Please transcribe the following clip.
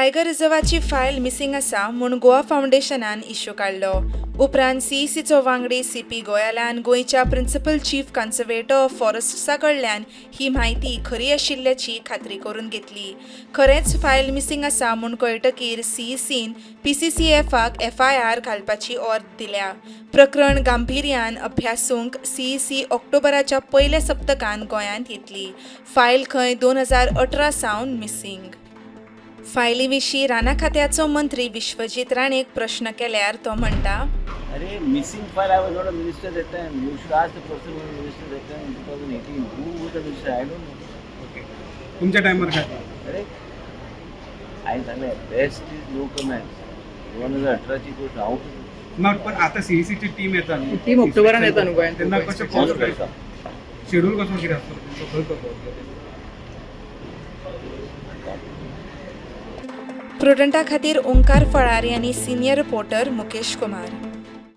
Tiger रिझर्वाची file missing आसा म्हूण Goa फाउंडेशनान issue काडलो. उपरांत CECचो वांगडी CP गोयलान गोंयच्या प्रिन्सिपल चीफ कन्सर्वेटर ऑफ फॉरेस्ट्सा कडल्यान ही म्हायती खरी आशिल्ल्याची खात्री करून घेतली. खरेंच फायल मिसिंग आसा म्हूण कळटकीर CECन PCCFाक FIR घालपाची ऑर्द दिल्या. प्रकरण गांभीर्यान अभ्यासूंक CEC ऑक्टोबराच्या पयल्या सप्तकांत गोंयांत येतली. फायल खंय 2018 सावन मिसिंग. फायली विशीं राना खात्याचो मंत्री विश्वजीत राणेक प्रश्न केल्यार तो म्हणटा, अरे missing file, I was not a minister that time. You should ask the person who was minister that time in 2018. Who was the minister? I don't know. Okay. तुमच्या टाइमवर काय? अरे I सांगले बेस्ट इज नो कमेंट्स. 2018ची गोष्ट out. मग पण आता CECची team येता न्हू. टीम ऑक्टोबरान येता न्हू गोंयांत. त्यांना कशें फॉलो करता? शेड्यूल कसो कितें आसता तेंचो खंय कसो? प्रुडंटा खातीर ओंकार फळार यांनी सिनियर रिपोर्टर मुकेश कुमार.